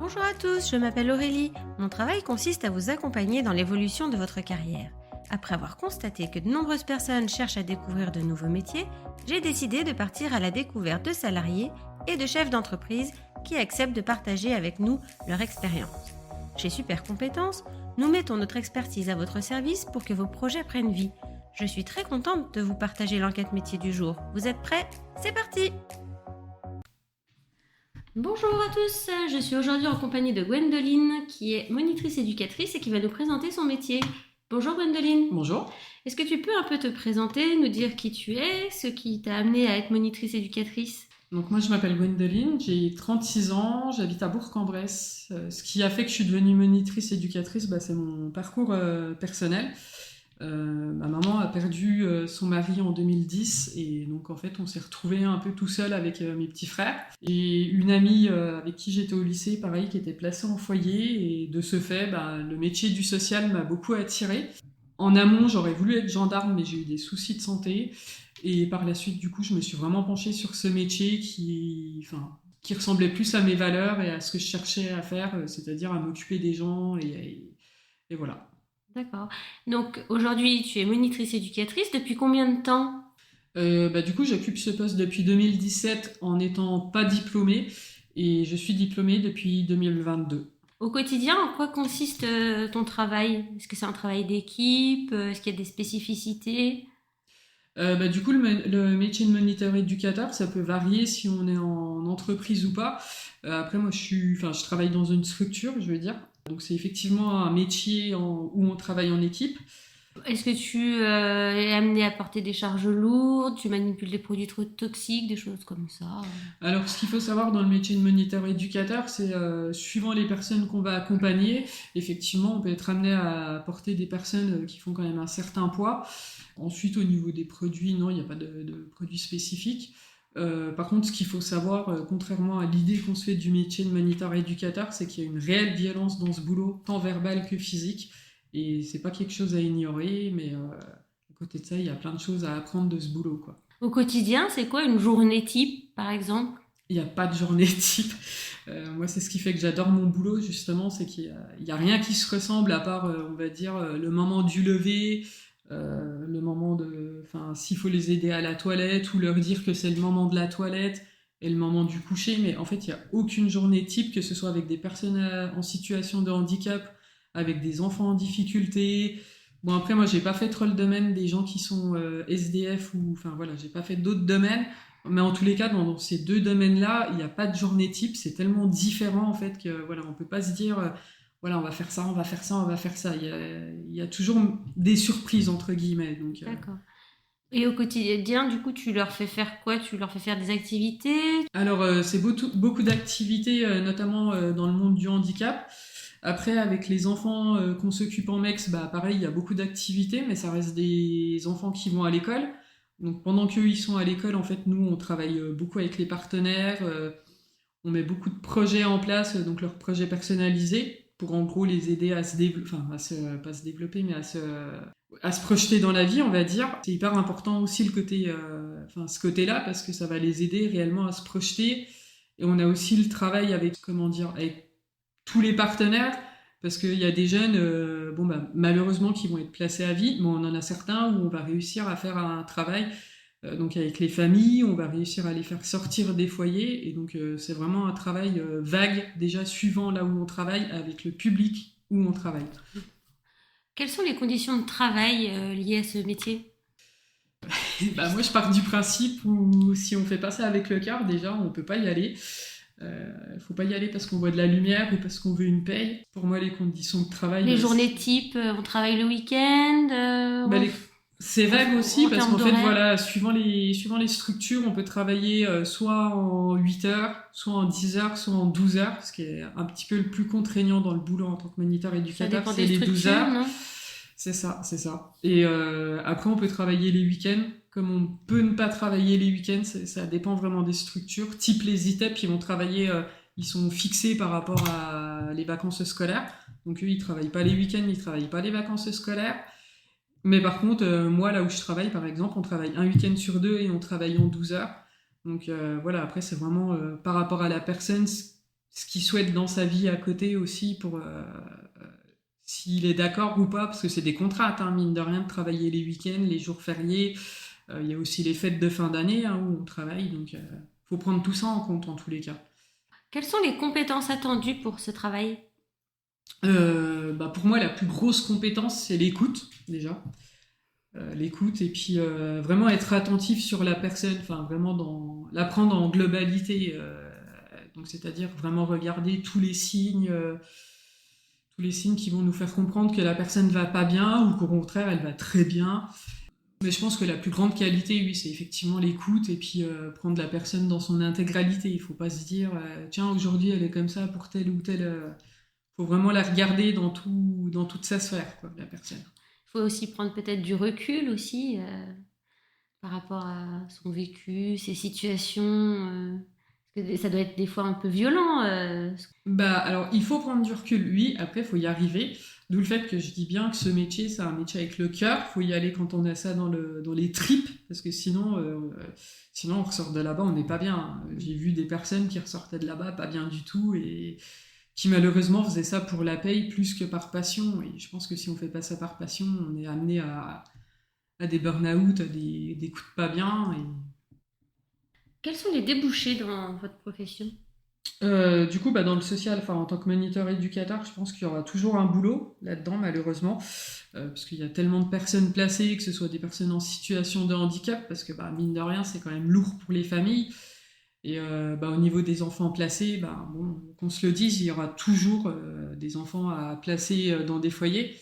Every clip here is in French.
Bonjour à tous, je m'appelle Aurélie. Mon travail consiste à vous accompagner dans l'évolution de votre carrière. Après avoir constaté que de nombreuses personnes cherchent à découvrir de nouveaux métiers, j'ai décidé de partir à la découverte de salariés et de chefs d'entreprise qui acceptent de partager avec nous leur expérience. Chez Super Compétences, nous mettons notre expertise à votre service pour que vos projets prennent vie. Je suis très contente de vous partager l'enquête métier du jour. Vous êtes prêts ? C'est parti ! Bonjour à tous, je suis aujourd'hui en compagnie de Gwendoline qui est monitrice éducatrice et qui va nous présenter son métier. Bonjour Gwendoline. Bonjour. Est-ce que tu peux un peu te présenter, nous dire qui tu es, ce qui t'a amené à être monitrice éducatrice ? Donc moi je m'appelle Gwendoline, j'ai 36 ans, j'habite à Bourg-en-Bresse. Ce qui a fait que je suis devenue monitrice éducatrice, c'est mon parcours personnel. Ma maman a perdu son mari en 2010 et donc en fait on s'est retrouvés un peu tout seul avec mes petits frères et une amie avec qui j'étais au lycée, pareil, qui était placée en foyer, et de ce fait le métier du social m'a beaucoup attirée. En amont j'aurais voulu être gendarme, mais j'ai eu des soucis de santé, et par la suite du coup je me suis vraiment penchée sur ce métier qui ressemblait plus à mes valeurs et à ce que je cherchais à faire, c'est-à-dire à m'occuper des gens et voilà. D'accord. Donc aujourd'hui tu es monitrice éducatrice, depuis combien de temps ? Du coup j'occupe ce poste depuis 2017 en n'étant pas diplômée, et je suis diplômée depuis 2022. Au quotidien, en quoi consiste ton travail ? Est-ce que c'est un travail d'équipe ? Est-ce qu'il y a des spécificités ? Du coup, le métier de moniteur éducateur, ça peut varier si on est en entreprise ou pas. Après, moi, je travaille dans une structure, je veux dire. Donc, c'est effectivement un métier où on travaille en équipe. Est-ce que tu es amené à porter des charges lourdes ? Tu manipules des produits trop toxiques, des choses comme ça ? Alors, ce qu'il faut savoir dans le métier de moniteur éducateur, c'est suivant les personnes qu'on va accompagner, effectivement, on peut être amené à porter des personnes qui font quand même un certain poids. Ensuite, au niveau des produits, non, il n'y a pas de produits spécifiques. Par contre, ce qu'il faut savoir, contrairement à l'idée qu'on se fait du métier de moniteur éducateur, c'est qu'il y a une réelle violence dans ce boulot, tant verbale que physique. Et c'est pas quelque chose à ignorer, mais à côté de ça, il y a plein de choses à apprendre de ce boulot, quoi. Au quotidien, c'est quoi une journée type, par exemple ? Il n'y a pas de journée type. Moi, c'est ce qui fait que j'adore mon boulot, justement, c'est qu'il y a rien qui se ressemble à part, on va dire, le moment du lever, le moment s'il faut les aider à la toilette ou leur dire que c'est le moment de la toilette et le moment du coucher. Mais en fait, il n'y a aucune journée type, que ce soit avec des personnes en situation de handicap, avec des enfants en difficulté. Bon, après, moi, j'ai pas fait trop le domaine des gens qui sont SDF j'ai pas fait d'autres domaines. Mais en tous les cas, dans ces deux domaines-là, il n'y a pas de journée type. C'est tellement différent, en fait, que on peut pas se dire on va faire ça, on va faire ça, on va faire ça. Il y a toujours des surprises, entre guillemets. Donc, D'accord. Et au quotidien, du coup, tu leur fais faire quoi ? Tu leur fais faire des activités ? Alors, c'est beaucoup d'activités, notamment dans le monde du handicap. Après, avec les enfants qu'on s'occupe en MEX, pareil, il y a beaucoup d'activités, mais ça reste des enfants qui vont à l'école. Donc, pendant qu'eux, ils sont à l'école, en fait, nous, on travaille beaucoup avec les partenaires. On met beaucoup de projets en place, donc leurs projets personnalisés, pour en gros les aider à se développer, pas se développer, mais à se projeter dans la vie, on va dire. C'est hyper important aussi ce côté-là, parce que ça va les aider réellement à se projeter. Et on a aussi le travail avec tous les partenaires, parce qu'il y a des jeunes, malheureusement, qui vont être placés à vie, mais on en a certains où on va réussir à faire un travail. Donc avec les familles, on va réussir à les faire sortir des foyers, et donc c'est vraiment un travail vague, déjà suivant là où on travaille, avec le public où on travaille. Quelles sont les conditions de travail liées à ce métier ? Moi je pars du principe où si on fait pas ça avec le cœur, déjà on peut pas y aller. Faut pas y aller parce qu'on voit de la lumière ou parce qu'on veut une paye. Pour moi, les conditions de travail... Les journées type, on travaille le week-end C'est vague aussi, parce qu'en fait, suivant les structures, on peut travailler soit en 8 heures, soit en 10 heures, soit en 12 heures, ce qui est un petit peu le plus contraignant dans le boulot en tant que moniteur éducateur, c'est les 12 heures. Non ? C'est ça. Et après, on peut travailler les week-ends. Comme on peut ne pas travailler les week-ends, ça dépend vraiment des structures. Type les ITEP, ils vont travailler, ils sont fixés par rapport à les vacances scolaires. Donc eux, ils travaillent pas les week-ends, ils travaillent pas les vacances scolaires. Mais par contre, moi, là où je travaille, par exemple, on travaille un week-end sur 2 et on travaille en 12 heures. Donc après, c'est vraiment par rapport à la personne ce qu'il souhaite dans sa vie à côté aussi pour s'il est d'accord ou pas, parce que c'est des contraintes, hein, mine de rien, de travailler les week-ends, les jours fériés. Il y a aussi les fêtes de fin d'année hein, où on travaille, donc faut prendre tout ça en compte en tous les cas. Quelles sont les compétences attendues pour ce travail ? Pour moi, la plus grosse compétence, c'est l'écoute, déjà. L'écoute, et puis vraiment être attentif sur la personne, enfin vraiment l'apprendre en globalité. Donc, c'est-à-dire vraiment regarder tous les signes qui vont nous faire comprendre que la personne va pas bien ou qu'au contraire, elle va très bien. Mais je pense que la plus grande qualité, oui, c'est effectivement l'écoute et puis prendre la personne dans son intégralité. Il ne faut pas se dire, tiens, aujourd'hui, elle est comme ça pour telle ou telle... Il faut vraiment la regarder dans toute sa sphère, quoi, la personne. Il faut aussi prendre peut-être du recul aussi par rapport à son vécu, ses situations. Parce que ça doit être des fois un peu violent. Alors, il faut prendre du recul, oui. Après, il faut y arriver. D'où le fait que je dis bien que ce métier, c'est un métier avec le cœur. Il faut y aller quand on a ça dans les tripes, parce que sinon on ressort de là-bas, on n'est pas bien. J'ai vu des personnes qui ressortaient de là-bas pas bien du tout et qui malheureusement faisaient ça pour la paye plus que par passion. Et je pense que si on fait pas ça par passion, on est amené à des burn-out, à des coups de pas bien. Quels sont les débouchés dans votre profession ? Du coup, dans le social, en tant que moniteur éducateur, je pense qu'il y aura toujours un boulot là-dedans, malheureusement, parce qu'il y a tellement de personnes placées, que ce soit des personnes en situation de handicap, parce que mine de rien, c'est quand même lourd pour les familles. Et au niveau des enfants placés, qu'on se le dise, il y aura toujours des enfants à placer dans des foyers.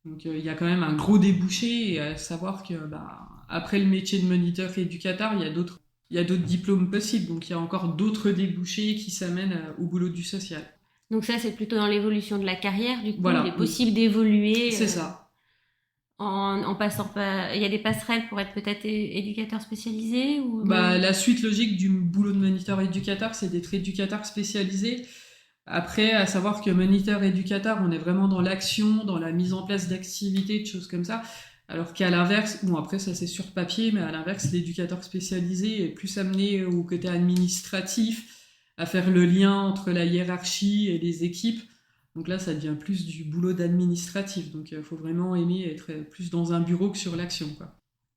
Donc il y a quand même un gros débouché, et à savoir que après le métier de moniteur éducateur, il y a d'autres diplômes possibles, donc il y a encore d'autres débouchés qui s'amènent au boulot du social. Donc ça, c'est plutôt dans l'évolution de la carrière, du coup, voilà. Il est possible d'évoluer. C'est ça. En passant par... Il y a des passerelles pour être peut-être éducateur spécialisé ou... La suite logique du boulot de moniteur éducateur, c'est d'être éducateur spécialisé. Après, à savoir que moniteur éducateur, on est vraiment dans l'action, dans la mise en place d'activités, de choses comme ça. Alors qu'à l'inverse, après ça c'est sur papier, mais à l'inverse, l'éducateur spécialisé est plus amené au côté administratif, à faire le lien entre la hiérarchie et les équipes. Donc là, ça devient plus du boulot d'administratif. Donc il faut vraiment aimer être plus dans un bureau que sur l'action, quoi.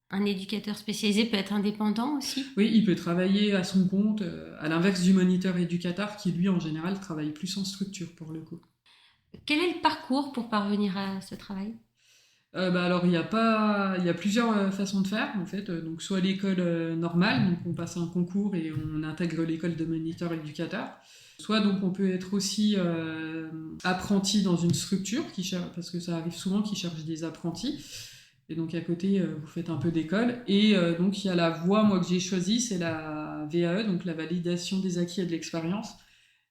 Un éducateur spécialisé peut être indépendant aussi ? Oui, il peut travailler à son compte, à l'inverse du moniteur éducateur qui, lui, en général, travaille plus en structure pour le coup. Quel est le parcours pour parvenir à ce travail ? Alors il y a plusieurs façons de faire en fait. Donc soit l'école normale, donc on passe un concours et on intègre l'école de moniteur éducateur. Soit donc on peut être aussi apprenti dans une structure parce que ça arrive souvent qu'ils cherchent des apprentis. Et donc à côté vous faites un peu d'école. Et donc il y a la voie moi que j'ai choisie, c'est la VAE, donc la validation des acquis et de l'expérience.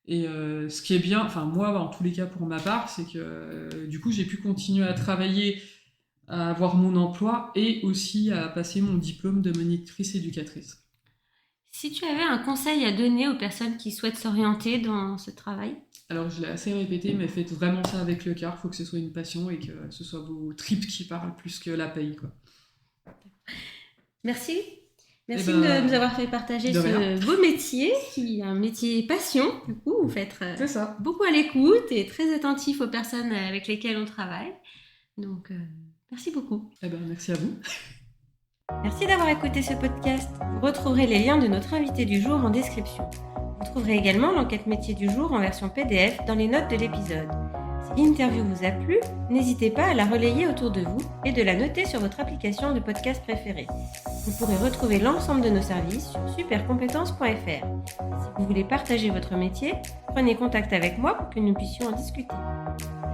Et ce qui est bien, moi en tous les cas pour ma part, c'est que du coup j'ai pu continuer à travailler, à avoir mon emploi et aussi à passer mon diplôme de monitrice éducatrice. Si tu avais un conseil à donner aux personnes qui souhaitent s'orienter dans ce travail ? Alors je l'ai assez répété, mais faites vraiment ça avec le cœur, il faut que ce soit une passion et que ce soit vos tripes qui parlent plus que la paye, quoi. Merci de nous avoir fait partager ce beau métier, qui est un métier passion, du coup, vous faites c'est ça. Beaucoup à l'écoute et très attentif aux personnes avec lesquelles on travaille. Donc, merci beaucoup. Merci à vous. Merci d'avoir écouté ce podcast. Vous retrouverez les liens de notre invité du jour en description. Vous trouverez également l'enquête métier du jour en version PDF dans les notes de l'épisode. Si l'interview vous a plu, n'hésitez pas à la relayer autour de vous et de la noter sur votre application de podcast préférée. Vous pourrez retrouver l'ensemble de nos services sur supercompétences.fr. Si vous voulez partager votre métier, prenez contact avec moi pour que nous puissions en discuter.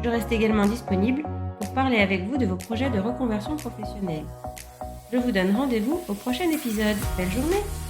Je reste également disponible pour parler avec vous de vos projets de reconversion professionnelle. Je vous donne rendez-vous au prochain épisode. Belle journée!